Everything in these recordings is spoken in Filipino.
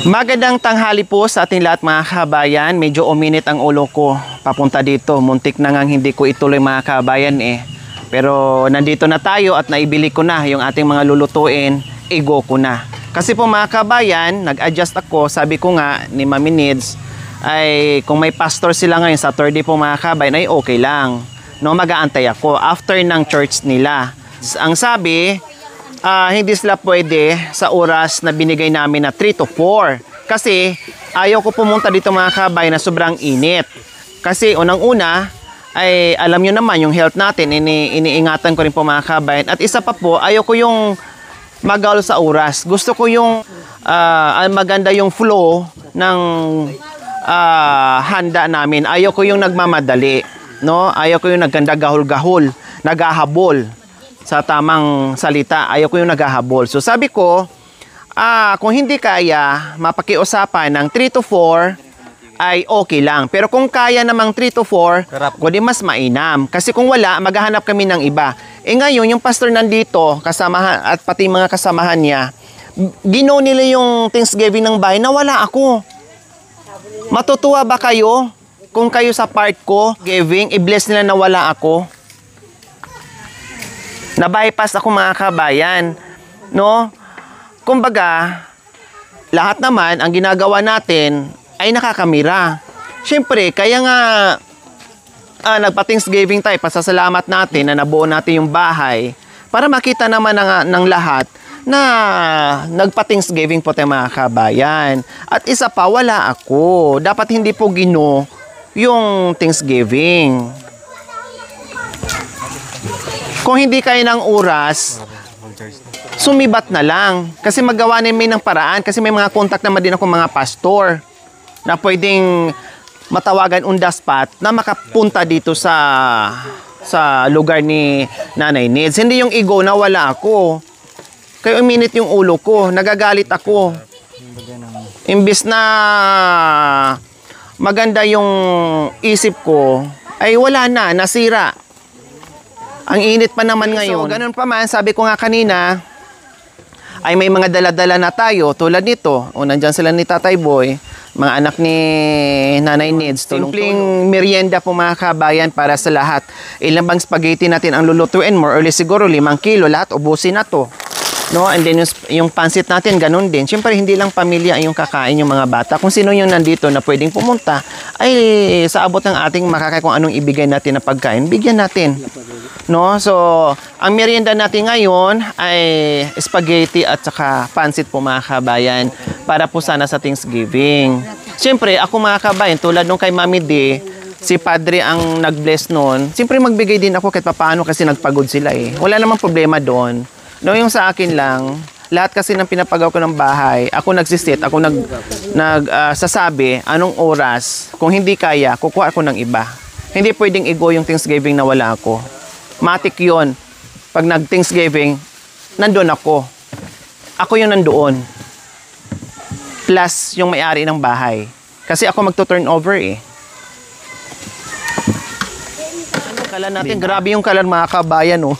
Magandang tanghali po sa ating lahat mga kabayan. Medyo uminit ang ulo ko papunta dito. Muntik na ngang hindi ko ituloy mga kabayan eh. Pero nandito na tayo at naibili ko na yung ating mga lulutuin. Igo ko na. Kasi po mga kabayan, nag-adjust ako. Sabi ko nga ni Mami Needs ay kung may pastor sila ngayon Saturday po mga kabayan ay okay lang. No, mag-aantay ako after ng church nila. Ang sabi, hindi sila pwede sa oras na binigay namin na 3 to 4. Kasi ayaw ko pumunta dito mga kabay na sobrang init. Kasi unang-una ay alam nyo naman yung health natin, iniingatan ko rin po mga kabay. At isa pa po, ayaw ko yung magalo sa oras. Gusto ko yung maganda yung flow ng handa namin. Ayaw ko yung nagmamadali. No? Ayaw ko yung naganda gahol-gahol, naghahabol. Sa tamang salita, ayaw ko yung naghahabol. So sabi ko, kung hindi kaya, mapakiusapan ng 3 to 4 ay okay lang. Pero kung kaya namang 3 to 4, kundi mas mainam. Kasi kung wala, maghahanap kami ng iba. Eh ngayon, yung pastor nandito, kasamahan, at pati mga kasamahan niya, ginaw nila yung Thanksgiving ng bahay na wala ako. Matutuwa ba kayo? Kung kayo sa part ko, giving, i-bless nila na wala ako. Na-bypass ako mga kabayan, no? Kumbaga, lahat naman ang ginagawa natin ay nakakamira. Siyempre, kaya nga nagpa-Thanksgiving tayo, pasasalamat natin na nabuo natin yung bahay para makita naman ng lahat na nagpa-Thanksgiving po tayo mga kabayan. At isa pa, wala ako. Dapat hindi po gino yung Thanksgiving. Kung hindi kayo ng oras, sumibat na lang. Kasi magawa namin ng paraan. Kasi may mga contact naman din ako mga pastor na pwedeng matawagan on the spot na makapunta dito sa lugar ni Nanay Needs. Hindi yung ego na wala ako. Kaya uminit yung ulo ko. Nagagalit ako. Imbis na maganda yung isip ko, ay wala na, nasira. Ang init pa naman ngayon. So, ganun pa man, sabi ko nga kanina, ay may mga dala-dala na tayo, tulad nito. O, nandyan sila ni Tatay Boy, mga anak ni Nanay Needs. Simpleng merienda po mga kabayan para sa lahat. Ilang bang spaghetti natin ang lulutuin? More or less siguro 5 kilo, lahat ubusin na to. No? And then yung pansit natin, ganun din. Siyempre, hindi lang pamilya yung kakain yung mga bata. Kung sino yung nandito na pwedeng pumunta, ay sa abot ng ating makakaya kung anong ibigay natin na pagkain, bigyan natin. No? So, ang merienda natin ngayon ay spaghetti at saka pansit po mga kabayan para po sana sa Thanksgiving. Siyempre, ako mga kabayan, tulad nung kay Mami D, si Padre ang nag-bless noon. Siyempre, magbigay din ako kahit paano kasi nagpagod sila eh. Wala namang problema doon. No, yung sa akin lang, lahat kasi ng pinapagaw ko ng bahay, ako nagsisit, ako sasabi anong oras, kung hindi kaya, kukuha ako ng iba. Hindi pwedeng igo yung Thanksgiving na wala ako. Matik yun. Pag nag-Thanksgiving, nandun ako. Ako yung nandoon. Plus, yung may-ari ng bahay. Kasi ako magto-turn over eh. Kalan natin, grabe yung kalan mga kabayan oh.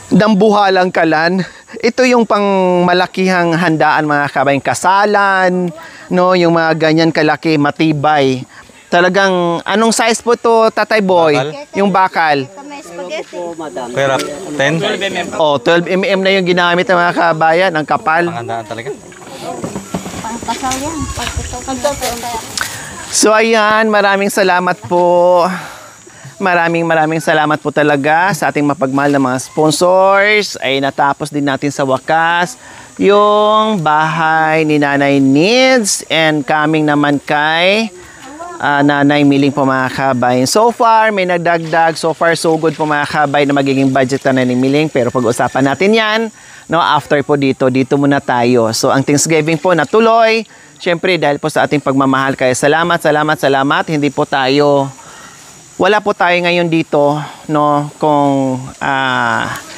Dambuhalang kalan. Ito yung pang malakihang handaan mga kabayan. Kasalan, no, yung mga ganyan kalaki, matibay. Talagang, anong size po to, Tatay Boy? Bakal? Yung bakal. Kaya 10? Oh, 12 mm na yung ginamit ng mga kabayan. Ang kapal. Pangandaan talaga. Pangkasal yan. So, ayan. Maraming salamat po. Maraming salamat po talaga sa ating mapagmahal na mga sponsors. Ay natapos din natin sa wakas yung bahay ni Nanay Needs and coming naman kay Nanay Miling po mga kabay. So far, may nagdagdag. So far, so good po mga kabay na magiging budget na ni Miling. Pero pag-usapan natin yan, no, after po dito muna tayo. So, ang Thanksgiving po natuloy. Siyempre, dahil po sa ating pagmamahal. Kaya salamat. Hindi po tayo... Wala po tayo ngayon dito, no, kung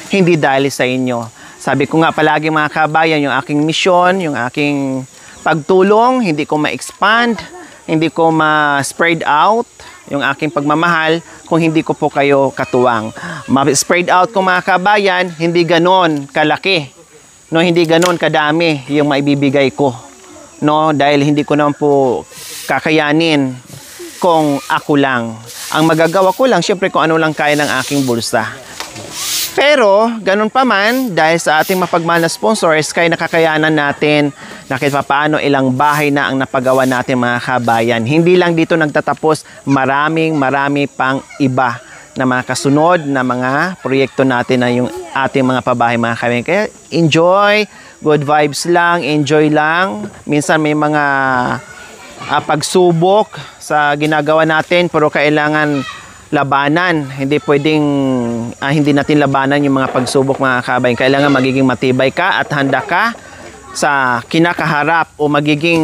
hindi dahil sa inyo. Sabi ko nga palagi mga kabayan, yung aking misyon, yung aking pagtulong, hindi ko ma-expand, hindi ko ma-spread out yung aking pagmamahal kung hindi ko po kayo katuwang. Ma-spread out ko mga kabayan, hindi ganon kalaki No, hindi ganoon kadami yung maibibigay ko. No, dahil hindi ko naman po kakayanin kung ako lang. Ang magagawa ko lang, syempre kung ano lang kaya ng aking bulsa. Pero, ganun pa man, dahil sa ating mapagmahal na sponsors, kaya nakakayanan natin na kahit paano ilang bahay na ang napagawa natin mga kabayan. Hindi lang dito nagtatapos, marami pang iba na mga kasunod na mga proyekto natin na yung ating mga pabahay mga kabayan. Kaya enjoy, good vibes lang, enjoy lang. Minsan may mga pagsubok sa ginagawa natin, pero kailangan labanan. Hindi pwedeng hindi natin labanan yung mga pagsubok mga kabayan. Kailangan magiging matibay ka at handa ka sa kinakaharap o magiging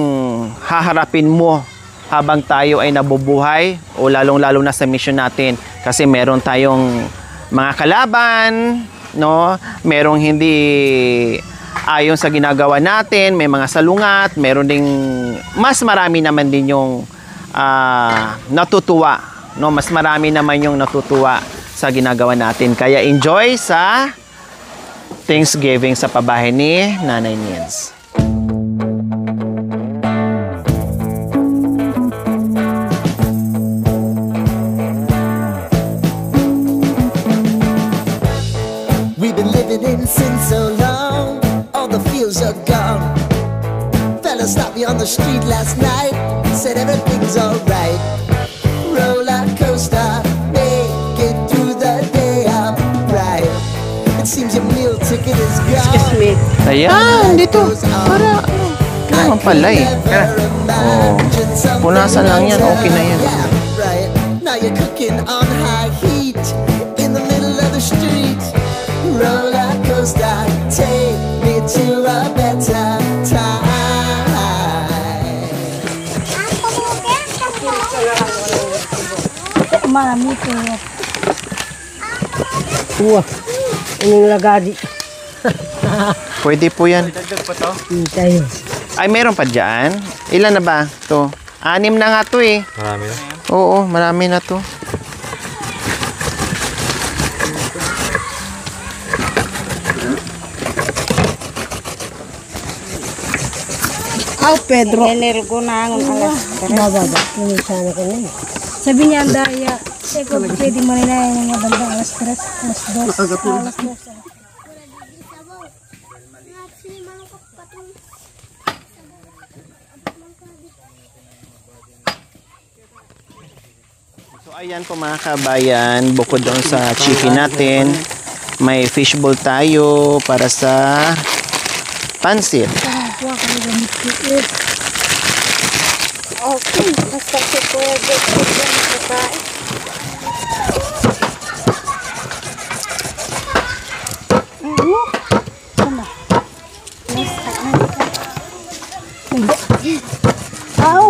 haharapin mo habang tayo ay nabubuhay o lalong-lalo na sa mission natin. Kasi meron tayong mga kalaban, no? Merong hindi ayon sa ginagawa natin, may mga salungat, meron ding mas marami naman din yung natutuwa. No, mas marami naman yung natutuwa sa ginagawa natin. Kaya enjoy sa Thanksgiving sa pabahay ni Nanay Nins. We've been living in sin so long, all the fields are gone. Fella stopped me on the street last night, said everything's alright. Roller coaster, make it through the day upright. It seems your meal ticket is gone. Ayan, dito. Para, naman pala eh. Oh, punasan lang yan, okay na yan. Right. Now you're cooking on high heat in the middle of the street. Roller coaster, take me to a better time. Marami po. Wah, ini lagadi. Pwede po yan. Tayo. Ay, meron pa dyan. Ilan na ba? To. 6 na nga to eh. Marami na. Oo, marami na to. Pedro. Energo na ang alas. Bababa. Ini sana ko na. Sabi niya, Daya, ko pwede mo nila yung mga bandang alas 3, alas 2, alas 2. So ayan po mga kabayan, bukod doon sa chicken natin, may fishbowl tayo para sa pansit. Okay, basta si Kuya Jake ko dyan nakakain.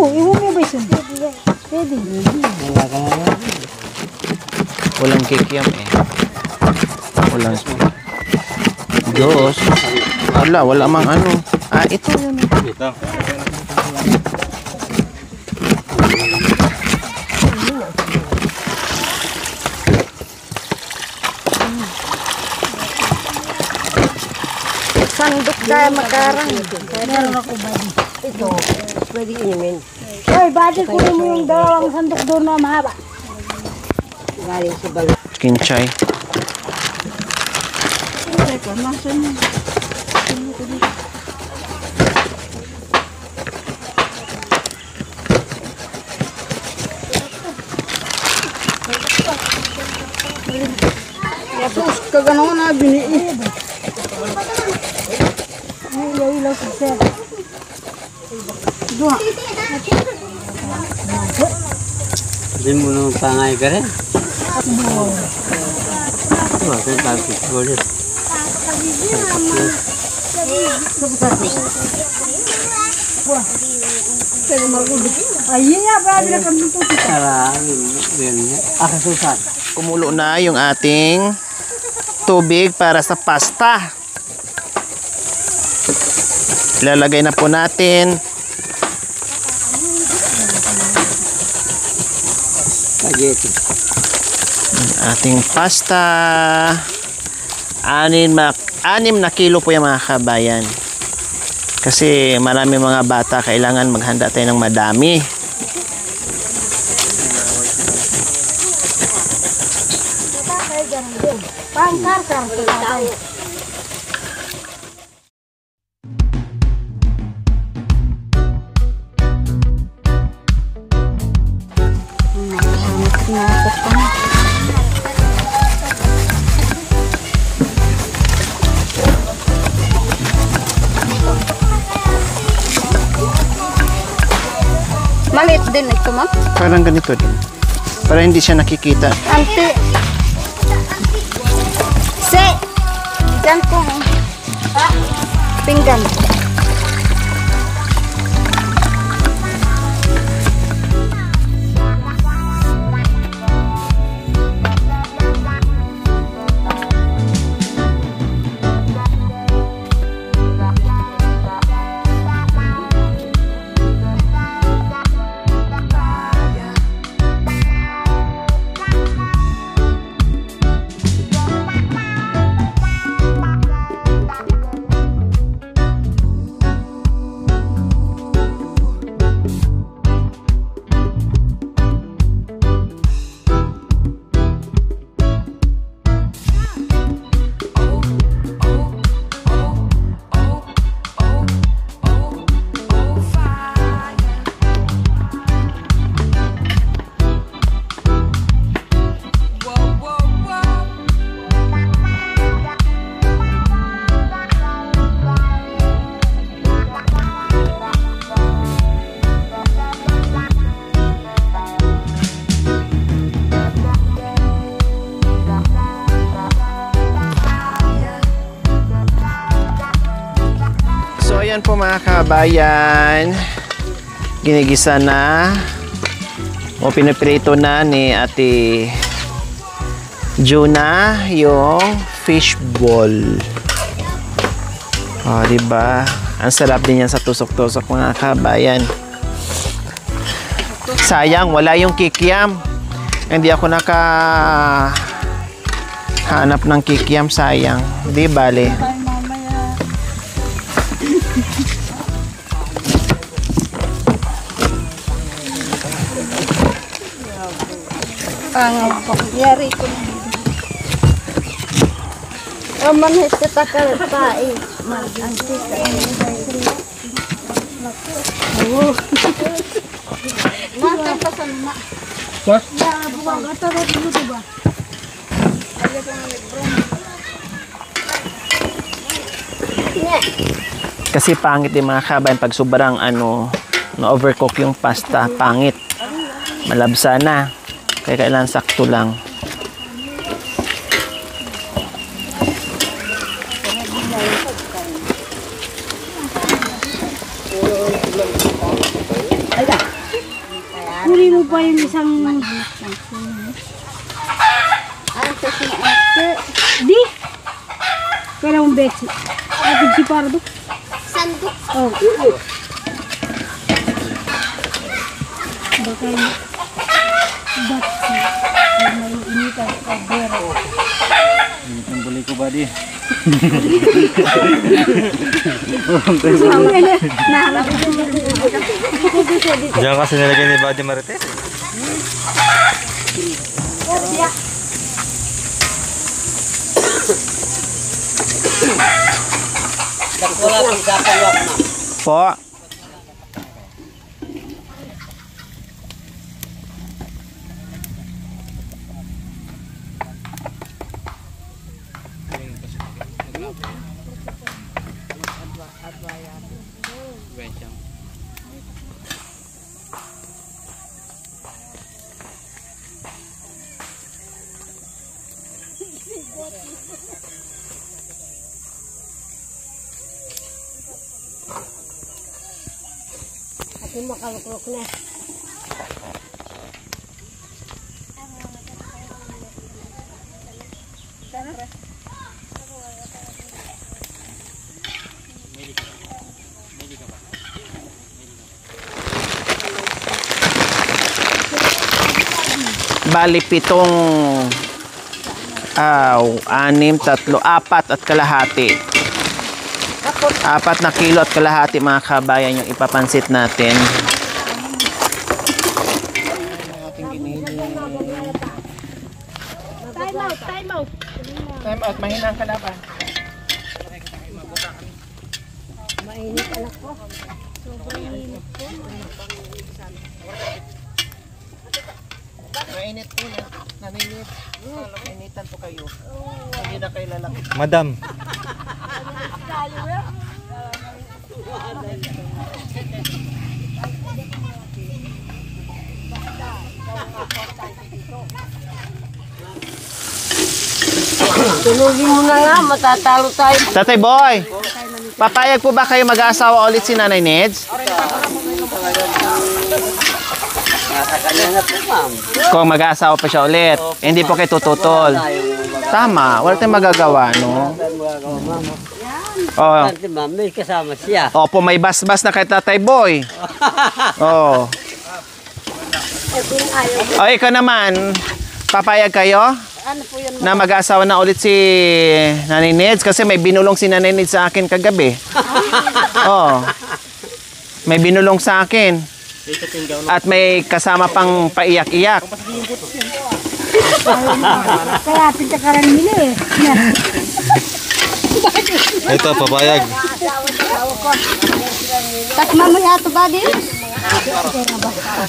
Iwan mo ba yun? Pwede. Walang kikiam eh. Walang Diyos. Wala mang ano. Ito. Ito. Sandok kaya makarang. Meron ako ba? Ito, pwede inumin. Hoy, badi kunin mo yung dalawang sandok doon na mahaba. Galing sa balot. Kinchay. Teka, masan yun? Tapos kaganaw na biniin. Ilaw sa sir. Dua. Hindi mo nung pangay ka rin. Bakit tapos ulit? Ayun nga, brother na kami ito. Akasusan. Kumulo na yung ating tubig para sa pasta. Ilalagay na po natin. Spaghetti. Ang ating pasta. 6 na kilo po yung mga kabayan. Kasi marami mga bata, kailangan maghanda tayo ng madami. Pangkar-kar. Maliit din ito, ma'am. Parang ganito din. Para hindi siya nakikita. Ante. Diyan po. Pinggan. Ayan po mga kabayan, ginigisa na o piniprito na ni Ate Juna yung fish ball. O, diba? Ang sarap din yan sa tusok-tusok mga kabayan. Sayang, wala yung kikiam. Hindi ako hanap ng kikiam, sayang. Di bale. Yari ko na. Aman hito takal pai. Antik. Mata pasan mak. Ya, buang kata dulu tuh, Bah. Kasi pangit din mga kabayan pag sobrang na-overcook yung pasta, pangit. Malabsa na. Kaya kailangan sakto lang. Huli mo pa yung isang... Di! Kaya mong betsi. Ating si Pardo. Sandok. Oh. Baka yung... Batsi. May initan sa bero. Ang buli ko ba di? Diyan kasi nilagay ni Buddy Marites. Po. Ating makaluklok na. Bali 7 6, 3, 4 at kalahati. 4 na kilo at kalahati mga kabayan yung ipapansit natin. Time out, mahina ang kalaban. Mainit po na. Naninit. Nainitan po kayo. Hindi na kayo lalaki. Madam. Tulugin mo na nga, matatalo tayo. Tatay Boy, papayag po ba kayo mag-aasawa ulit si Nanay Neds? Nasa kanya na po, ma'am. Kung mag-aasawa pa siya ulit, hindi po kayo tututol. Tama, wala tayong magagawa, no? Oh, Ate, ma'am, may kasama siya. opo, may basbas na kay Tatay Boy. Oh. Oh, ikaw naman, papayag kayo? Ano po yun? Na mag-aasawa na ulit si Nanay Neds kasi may binulong si Nanay Neds sa akin kagabi. Oh. May binulong sa akin. At may kasama pang paiyak-iyak. Kaya pinakaran nila eh. Ito, papayag. Tapos mamaya ito ba din?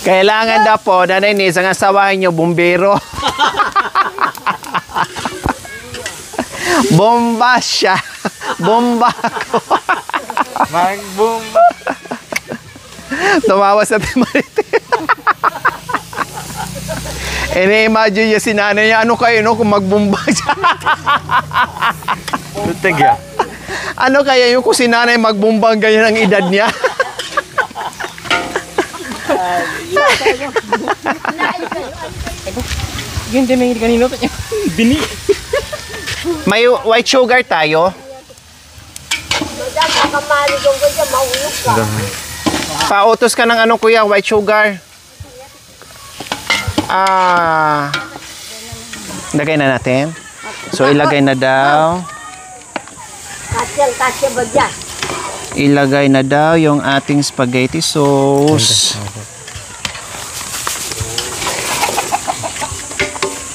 Kailangan daw po, Nanay Neds, ang asawahin nyo, bumbero. Bomba siya. Bomba ako. Magbumba. Tumawa sa Timarite. Ini-imagine niya si nanay niya, ano kayo no, kung magbumba siya. Tutig ya. Ano kaya yung kung si nanay magbumbang ganyan ang edad niya? Hindi may kanino to. Bini. May white sugar tayo? Pautos ka ng ano kuya, white sugar. Lagay na natin. So ilagay na daw. Kasya ba dyan? Ilagay na daw yung ating spaghetti sauce.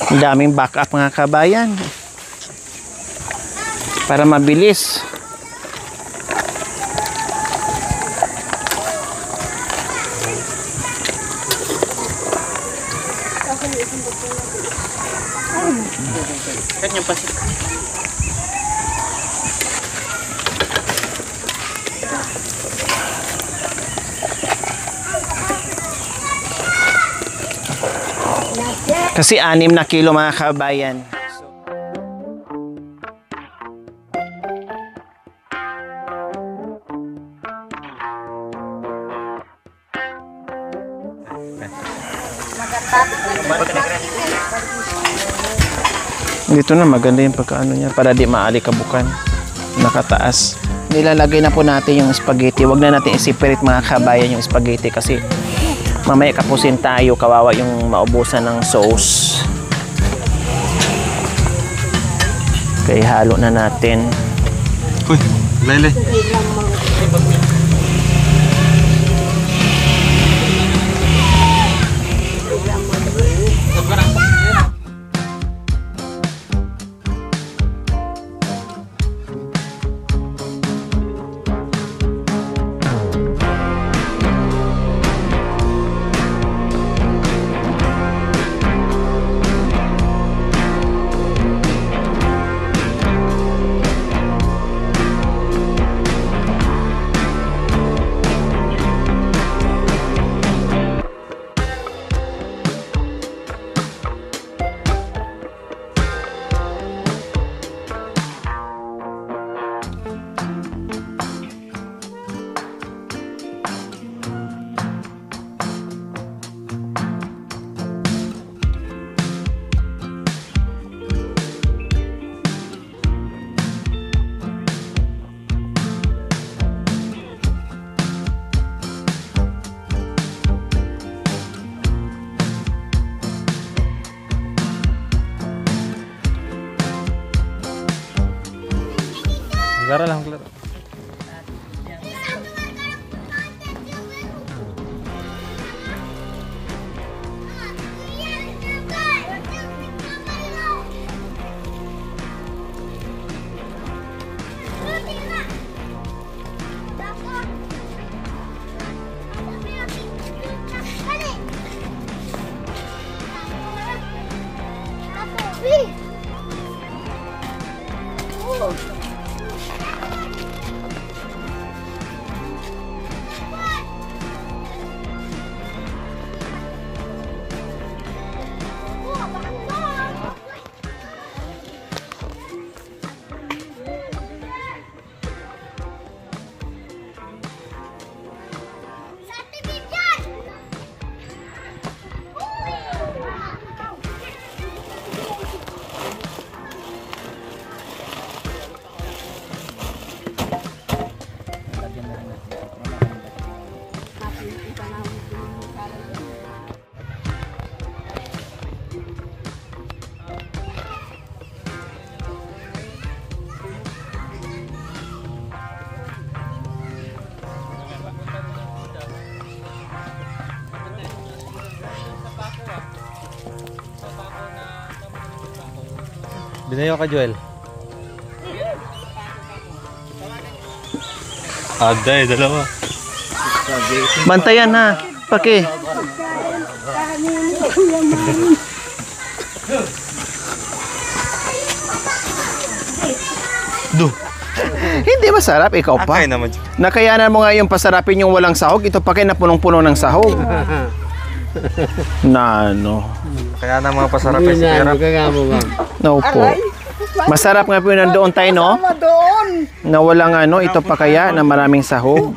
Ang daming backup mga kabayan. Para mabilis. Kasi 6 na kilo mga kabayan. Dito na maganda yung pagkaano niya para di maalikabukan. Nakataas. Nilalagay na po natin yung spaghetti. Huwag na natin i-separate mga kabayan yung spaghetti kasi mamaya kapusin tayo, kawawa yung maubusan ng sauce. Kaya halo na natin. Uy, lele. Klaro lang, klaro. Binayo ka, Joel. Aday, dalawa. Bantayan ha. Paki. Duh. Hindi masarap, ikaw pa. Akay naman. Nakayanan mo nga yung pasarapin yung walang sahog. Ito pa kayo na punong-puno ng sahog. Na ano. Kaya na mga pasarapin si Kira. No po. Masarap nga po yung nandoon tayo, no? Na walang ano, ito pa kaya na maraming sahog.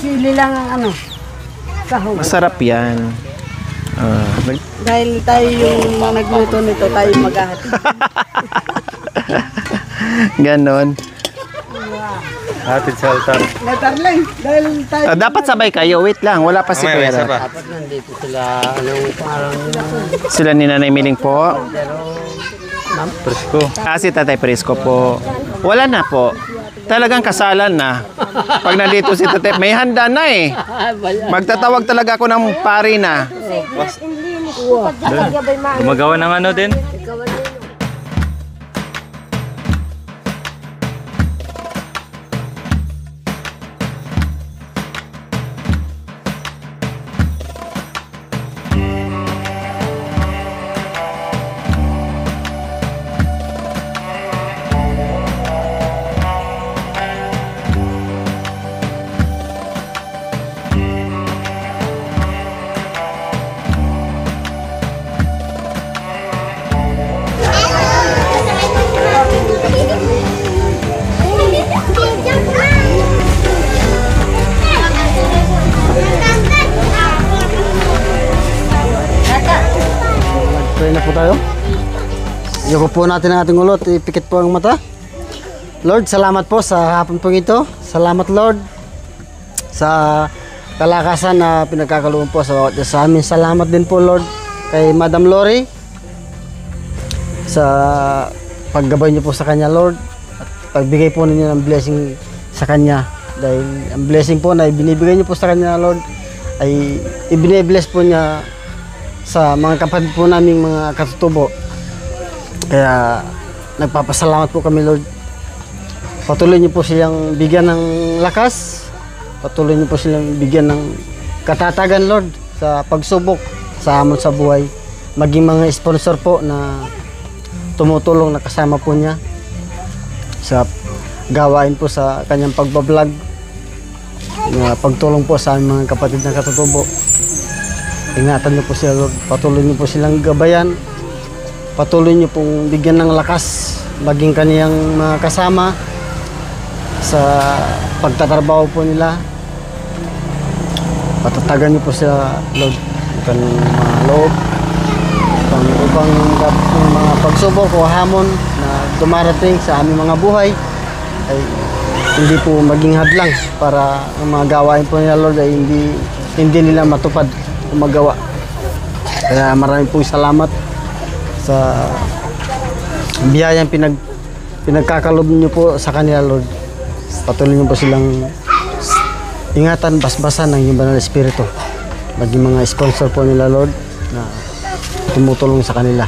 Sili lang ang ano. Sahog. Masarap yan. Dahil tayo yung nagluto nito, tayo maghahati. Ganon. Hatid sa altar. Natarling, dahil tayo... Dapat sabay kayo. Wait lang, wala pa si May isa Kuya. pa. Dapat nandito sila, anong parang Sila ni Nanay Miling po. Presko. Si Tatay Prisco po. Wala na po. Talagang kasalan na. Pag nandito si Tatay, may handa na eh. Magtatawag talaga ako ng pari na. Gumagawa ng ano din? Pray na po tayo. Iyoko po natin ang ating ulot. Ipikit po ang mata. Lord, salamat po sa hapon po ito. Salamat, Lord, sa kalakasan na pinagkakalooban po sa bawat isa sa amin. Salamat din po, Lord, kay Madam Lori sa paggabay niyo po sa kanya, Lord, at pagbigay po ninyo ng blessing sa kanya. Dahil ang blessing po na ibinibigay niyo po sa kanya, Lord, ay ibine-bless po niya sa mga kapatid po naming mga katutubo. Kaya nagpapasalamat po kami, Lord. Patuloy niyo po silang bigyan ng lakas. Patuloy niyo po silang bigyan ng katatagan, Lord, sa pagsubok sa amon sa buhay. Maging mga sponsor po na tumutulong na kasama po niya sa gawain po sa kanyang pagbablog. Pagtulong po sa aming mga kapatid na katutubo. Ingatan niyo po sila, Lord. Patuloy niyo po silang gabayan. Patuloy niyo pong bigyan ng lakas maging kaniyang mga kasama sa pagtatrabaho po nila. Patatagan niyo po sila, Lord, ang mga loob upang mga pagsubok o hamon na dumarating sa aming mga buhay ay hindi po maging hadlang para ang mga gawain po nila, Lord, ay hindi nila matupad o magawa. Kaya maraming po salamat sa biyayang pinagkakalob niyo po sa kanila, Lord. Patuloy niyo po silang ingatan, basbasan ng iyong banal na espiritu. Maging mga sponsor po nila, Lord, na tumutulong sa kanila.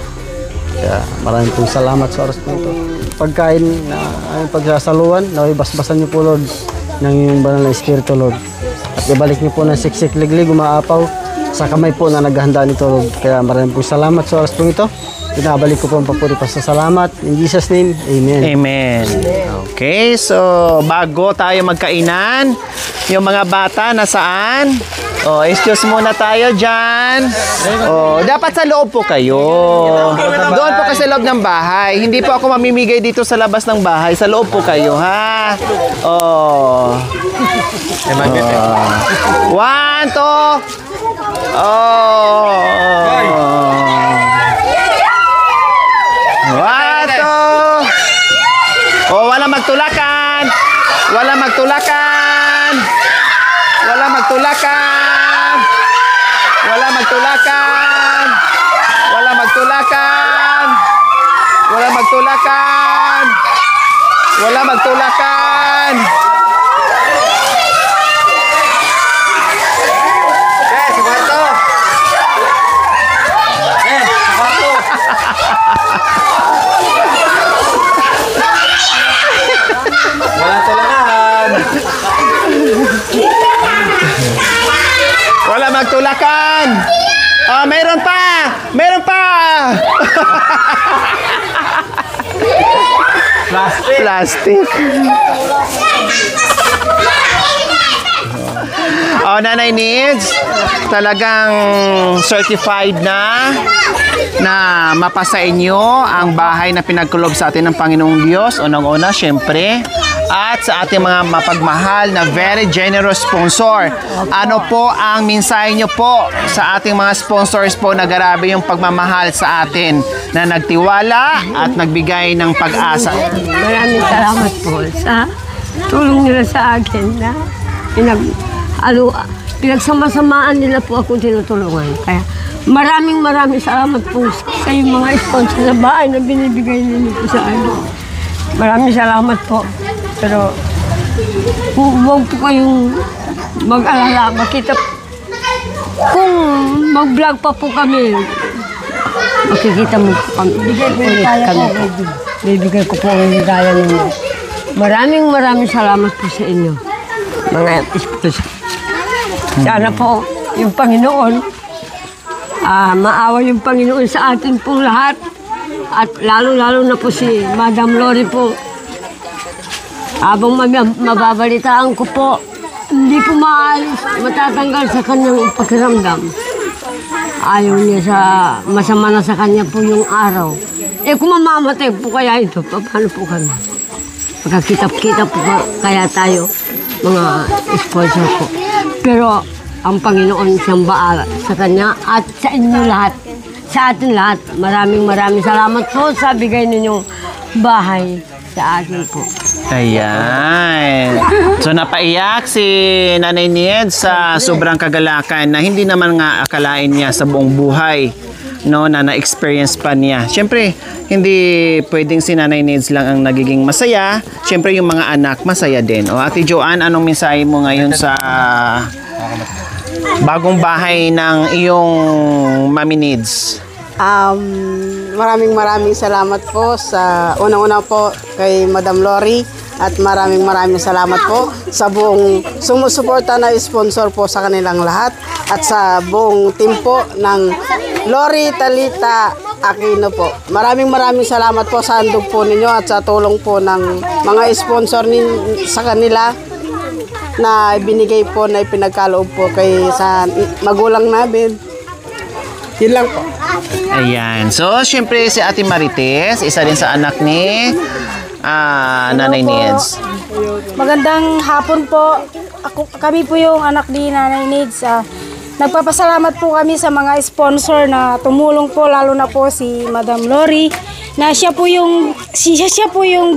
Kaya maraming pong salamat sa oras po ito. Pagkain na aming pagsasaluan, naway basbasan niyo po, Lord, ng iyong banal na espiritu, Lord. At ibalik niyo po ng siksik liglig, umaapaw sa kamay po na naghahanda nito, Lord. Kaya maraming pong salamat sa oras po ito. Pinabalik ko po ang papuri pa sa salamat. In Jesus' name, Amen. Amen. Okay, so bago tayo magkainan, yung mga bata nasaan? Oh, excuse muna tayo dyan. Oh, dapat sa loob po kayo. Doon po kasi sa loob ng bahay. Hindi po ako mamimigay dito sa labas ng bahay. Sa loob po kayo, ha? Oh. 1, 2. Oh. Wato! Oh, wala magtulakan! Wala magtulakan! Wala magtulakan! Wala magtulakan! Wala magtulakan! Wala magtulakan! Wala magtulakan! Wala magtulakan. Oh, meron pa. Meron pa. Plastic. Oh, Nanay Needs, talagang certified na mapasa inyo ang bahay na pinagkulob sa atin ng Panginoong Diyos. Unang-una, syempre, at sa ating mga mapagmahal na very generous sponsor. Ano po ang mensahe nyo po sa ating mga sponsors po na grabe yung pagmamahal sa atin, na nagtiwala at nagbigay ng pag-asa? Maraming salamat po sa tulong nila sa akin na pinagsama-samaan nila po akong tinutulungan. Kaya maraming salamat po sa yung mga sponsor sa bahay na binibigay ninyo po sa akin. Maraming salamat po. Pero huwag po kayong mag-alala. Makita kung mag-vlog pa po kami, makikita mo po kami. Bibigay ko po ang hidaya ninyo. Maraming salamat po sa inyo, mga sponsor. Sana po yung Panginoon, maawa yung Panginoon sa atin pong lahat. At lalo na po si Madam Lori po. Habang mababalitaan ko po, hindi po matatanggal sa kanyang pakiramdam. Ayaw niya masama na sa kanya po yung araw. Kung mamamatay po kaya ito, paano po kami? Magkakita po kaya tayo, mga sponsor po. Pero ang Panginoon siyang baala sa kanya at sa inyo lahat, sa atin lahat. Maraming salamat po sa bigay ninyong bahay sa atin po. Ayan. So napaiyak si Nanay Ned sa sobrang kagalakan na hindi naman nga akalain niya sa buong buhay, no, na na-experience pa niya. Siyempre, hindi pwedeng si Nanay Neds lang ang nagiging masaya. Siyempre, yung mga anak masaya din. O Ate Joanne, anong mensahe mo ngayon sa bagong bahay ng iyong Mami Needs? Maraming salamat po sa unang-una po kay Madam Lori, at maraming salamat po sa buong sumusuporta na sponsor po sa kanilang lahat, at sa buong team po ng Lori Talita Aquino po. Maraming salamat po sa handog po ninyo at sa tulong po ng mga sponsor sa kanila na binigay po, na ipinagkaloob po kay sa magulang namin. Yun lang po. Ayan. So, syempre si Ate Marites, isa din sa anak ni Nanay Neds. Magandang hapon po. Kami po yung anak ni Nanay Neds. Nagpapasalamat po kami sa mga sponsor na tumulong po, lalo na po si Madam Lori, na siya po yung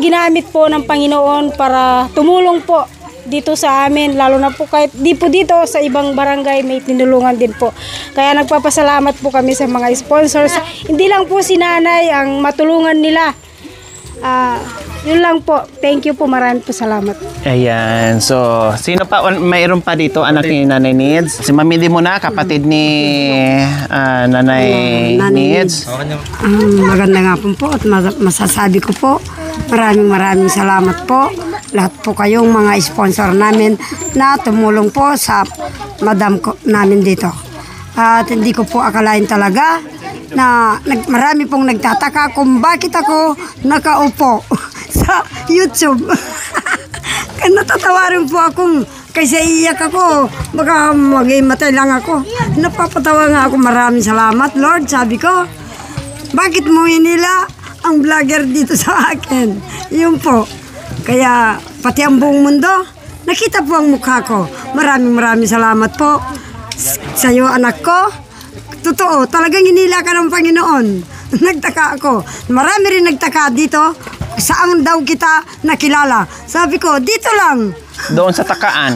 ginamit po ng Panginoon para tumulong po dito sa amin, lalo na po kahit di po dito sa ibang barangay may tinulungan din po. Kaya nagpapasalamat po kami sa mga sponsors. Hindi lang po si Nanay ang matulungan nila. Yun lang po. Thank you po. Maraming po salamat. Ayan. So, sino pa? Mayroon pa dito anak ni Nanay Nids? Si Mami di mo na, kapatid ni Nanay Nids. Maganda nga po at masasabi ko po, maraming salamat po. Lahat po kayong mga sponsor namin na tumulong po sa madam ko, namin dito. At hindi ko po akalain talaga na marami pong nagtataka kung bakit ako nakaupo sa YouTube. Natatawa rin po akong kasi iyak ako, baka mag-imatay lang ako. Napapatawa nga ako, maraming salamat Lord. Sabi ko, bakit mo hinila ang vlogger dito sa akin? Yun po. Kaya pati ang buong mundo, nakita po ang mukha ko. Maraming salamat po sa iyo anak ko. Totoo, talagang hinila ka ng Panginoon. Nagtaka ako. Marami rin nagtaka dito. Saan daw kita nakilala? Sabi ko, dito lang. Doon sa takaan.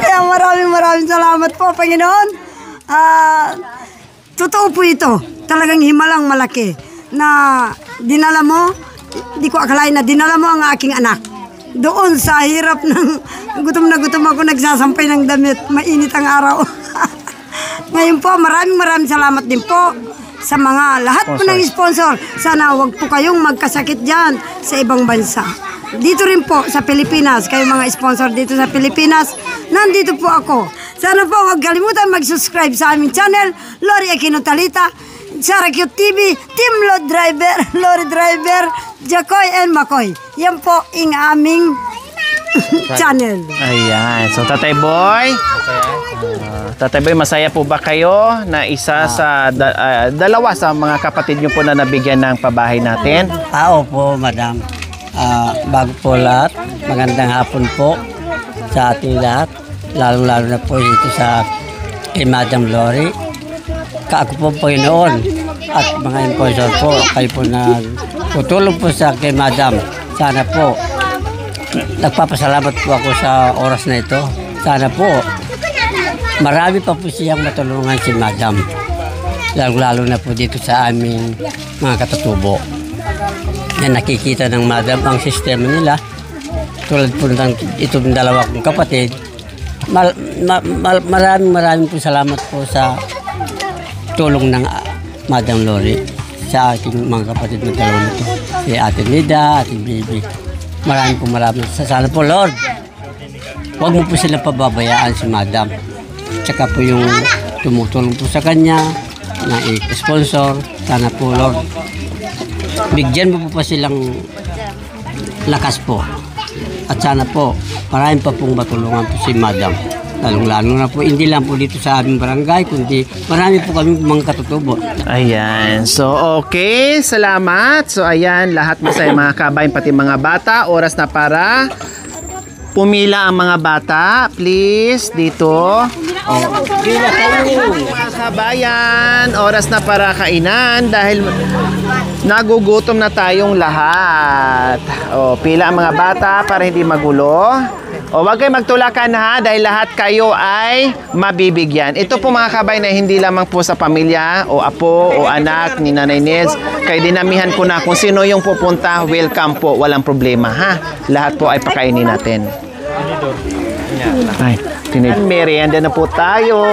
Kaya maraming salamat po, Panginoon. Totoo po ito. Talagang himalang malaki na dinala mo. Di ko akalain na dinala mo ang aking anak. Doon sa hirap ng gutom na gutom ako nagsasampay ng damit. Mainit ang araw. Ngayon po, maraming salamat din po sa mga lahat po ng sponsor. Sana wag po kayong magkasakit dyan sa ibang bansa. Dito rin po sa Pilipinas, kayo mga sponsor dito sa Pilipinas, nandito po ako. Sana po wag kalimutan mag-subscribe sa aming channel, Lori Aquino Talita, Sara Cute TV, Team Lori Driver, Jacoy and Makoy. Yan po ang aming channel. Ayan. So, Tatay Boy. Tatay Boy, masaya po ba kayo na isa sa dalawa sa mga kapatid nyo po na nabigyan ng pabahay natin? Opo, madam. Bago po lahat, magandang hapon po sa ating lahat. Lalo na po ito sa kay Madam Lori. Kaako po Panginoon at mga sponsor po, kayo po na tutulong po sa kay Madam. Sana po, nagpapasalamat po ako sa oras na ito. Sana po, marami pa po siyang matulungan si Madam. Lalo na po dito sa aming mga katutubo. Na nakikita ng Madam ang sistema nila. Tulad po ng itong dalawa kong kapatid. Maraming po salamat po sa tulong ng Madam Lori sa aking mga kapatid na dalawa nito. Si Ate Nida, Ate Bibi. Maraming. Sana po Lord, huwag mo po sila pababayaan si Madam. Tsaka po yung tumutulong po sa kanya na i-sponsor. Sana po Lord, bigyan mo po pa silang lakas po. At sana po, maraming pa pong matulungan po si Madam. Lalong-lalo na po, hindi lang po dito sa aming barangay, kundi marami po kami mga katutubo. Ayan. So, okay. Salamat. So, ayan. Lahat masaya mga kabayan, pati mga bata. Oras na para pumila ang mga bata. Please, dito. Pila kayo. Mga kabayan, oras na para kainan dahil nagugutom na tayong lahat. Pila ang mga bata para hindi magulo. Huwag kayo magtulakan ha dahil lahat kayo ay mabibigyan. Ito po mga kabay na hindi lamang po sa pamilya o apo o anak ni Nanay Nids. Kaya dinamihan ko na kung sino yung pupunta, welcome po, walang problema ha. Lahat po ay pakainin natin. Ay, merienda na po tayo.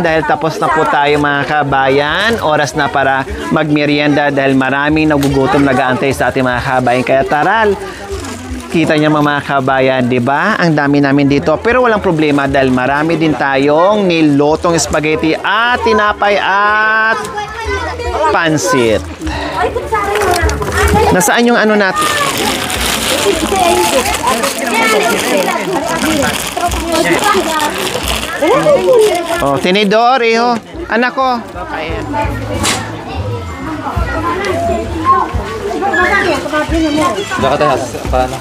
Dahil tapos na po tayo mga kabayan. Oras na para magmerienda dahil maraming nagugutom nag-aantay sa ating mga kabayan. Kaya taral, kita niyo mga kabayan, di ba? Ang dami namin dito. Pero walang problema dahil marami din tayong nilotong spaghetti at tinapay at pansit. Nasaan yung ano natin? Tinidor, iho. Anak ko. Ayan. Nakatahas, paano?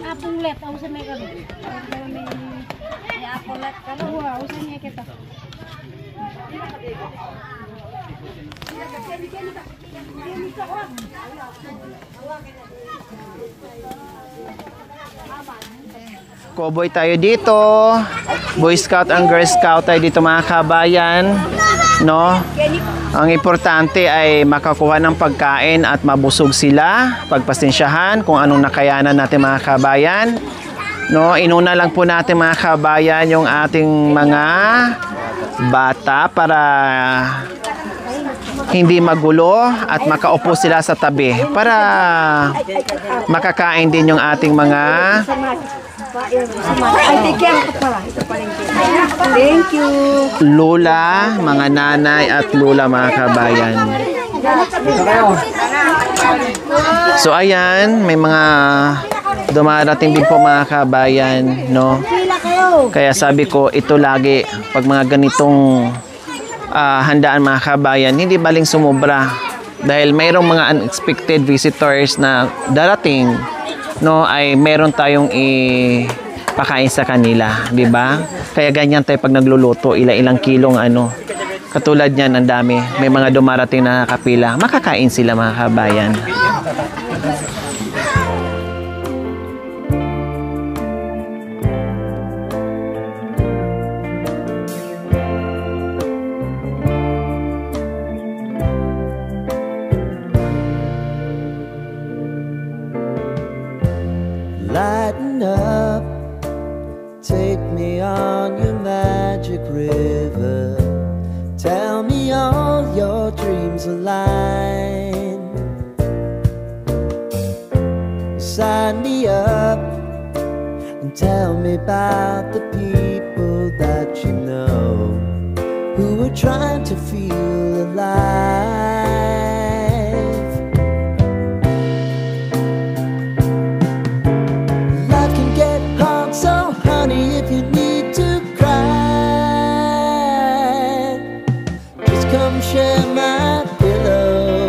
Apulet, usan may kami. Apulet, kalau usan niya kita. Cowboy tayo dito. Boy Scout and Girl Scout tayo dito mga kabayan. no? Ang importante ay makakuha ng pagkain at mabusog sila, pagpasensyahan kung anong nakayanan natin mga kabayan. No, inuna lang po natin mga kabayan yung ating mga bata para hindi magulo at makaupo sila sa tabi para makakain din yung ating mga Thank you. lola, mga nanay at lola mga kabayan. So ayan, may mga dumarating din po mga kabayan, no? Kaya sabi ko, ito lagi pag mga ganitong handaan mga kabayan, hindi baling sumobra dahil mayroong mga unexpected visitors na darating, no, ay meron tayong ipakain sa kanila, di ba? Kaya ganyan tayo pag nagluluto, ilang kilong ano. Katulad niyan, ang dami. May mga dumarating na kapila. Makakain sila mga kabayan. Lighten up, take me on your magic river. Tell me all your dreams align. Sign me up and tell me about the people that you know who are trying to feel alive. Life can get hard, so honey, if you need to cry, just come share my pillow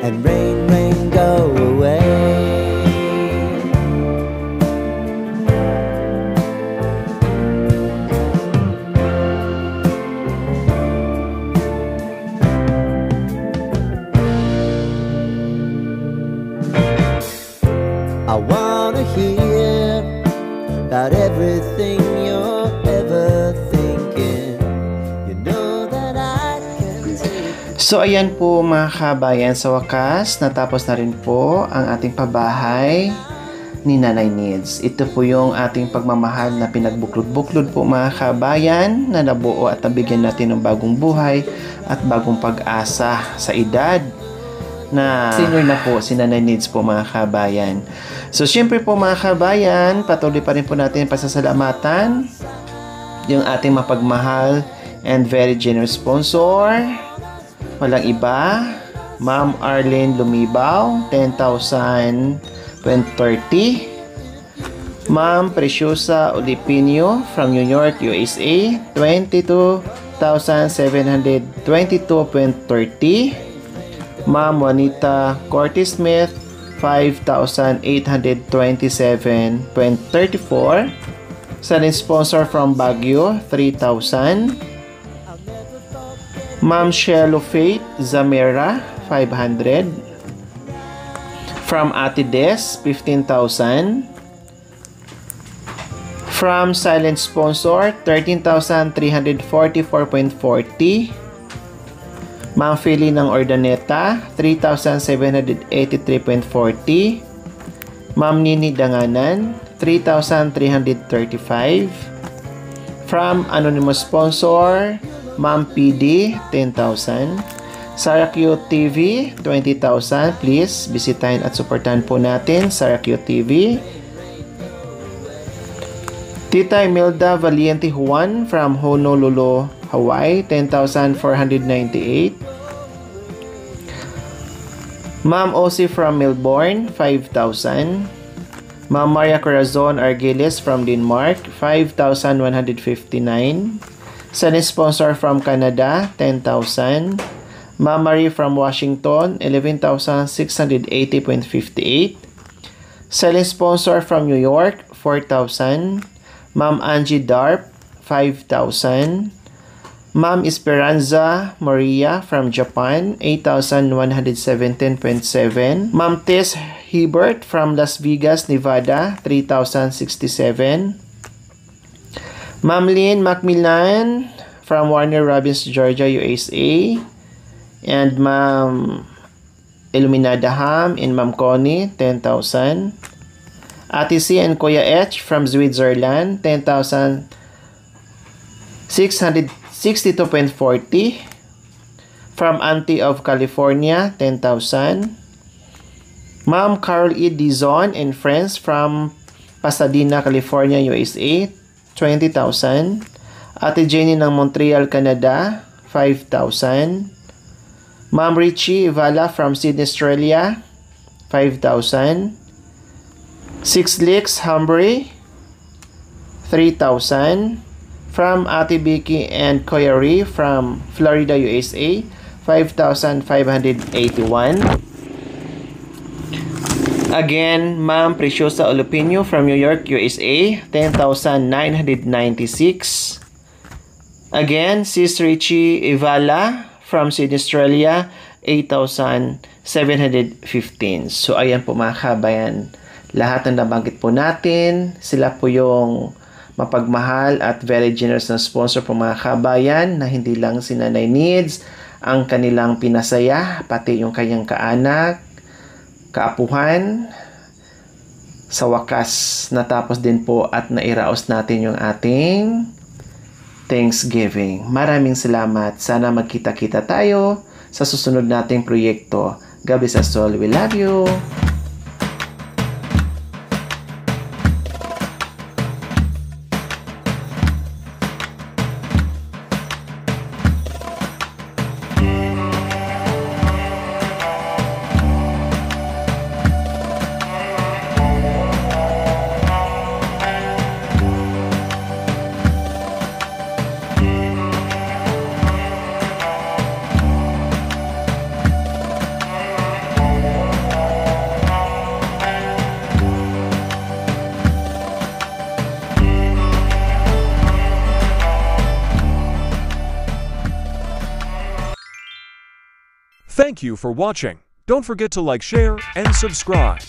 and rain, rain, go away. I wanna hear about everything you're ever thinking. You know that I can take. So ayan po mga kabayan, sa wakas natapos na rin po ang ating pabahay ni Nanay Nids. Ito po yung ating pagmamahal na pinagbuklod-buklod po mga kabayan, na nabuo at nabigyan natin ng bagong buhay at bagong pag-asa sa edad na senior na po si Nanay Nids po mga kabayan. So syempre po mga kabayan, patuloy pa rin po natin pasasalamatan yung ating mapagmahal and very generous sponsor. Walang iba, Ma'am Arlene Lumibaw, 10,000 2030. Ma'am Preciosa Olipinio from New York, USA, 22,722.30. Ma'am Juanita Cortis Smith, 5,827.34. Sa sponsor from Baguio, 3,000. Ma'am Shelo Faith Zamera, 500. From Ate Des, 15,000. From silent sponsor, 13,344.40. Ma'am Philly ng Ordaneta, 3,783.40. Ma'am Nini Danganan, 3,335. From anonymous sponsor, Ma'am PD, 10,000. Sarah Q TV, 20,000. Please, bisitahin at supportahan po natin Sarah Q TV. Tita Imelda Valiente Juan from Honolulu, Hawaii, 10,498. Ma'am Osi from Melbourne, 5,000. Ma'am Maria Corazon Argeles from Denmark, 5,159. Sun sponsor from Canada, 10,000. Ma'am Marie from Washington, 11,680.58. Selling sponsor from New York, 4,000. Ma'am Angie Darp, 5,000. Ma'am Esperanza Maria from Japan, 8,117.7. Ma'am Tess Hebert from Las Vegas, Nevada, 3,067. Ma'am Lynn Macmillan from Warner Robins, Georgia, USA. And Ma'am Illuminada Ham and Ma'am Connie, 10,000. Ate C and Kuya H from Switzerland, 10,662.40. From Auntie of California, 10,000. Ma'am Carl E. Dizon and friends from Pasadena, California, USA, 20,000. Ate Jenny ng Montreal, Canada, 5,000. Ma'am Richie Ivala from Sydney, Australia, 5,000. Six Licks Humbury, 3,000. From Ate Vicky and Koyari from Florida, USA, 5,581. Again, Ma'am Preciosa Olupino from New York, USA, 10,996. Again, Sis Richie Ivala from Sydney, Australia, 8,715. So, ayan po mga kabayan. Lahat ng nabanggit po natin, sila po yung mapagmahal at very generous na sponsor po mga kabayan na hindi lang si Nanay Needs ang kanilang pinasaya, pati yung kanyang kaanak, kaapuhan. Sa wakas, natapos din po at nairaos natin yung ating Thanksgiving. Maraming salamat. Sana magkita-kita tayo sa susunod nating proyekto. God bless us all. We love you. Thank you for watching. Don't forget to like, share, and subscribe.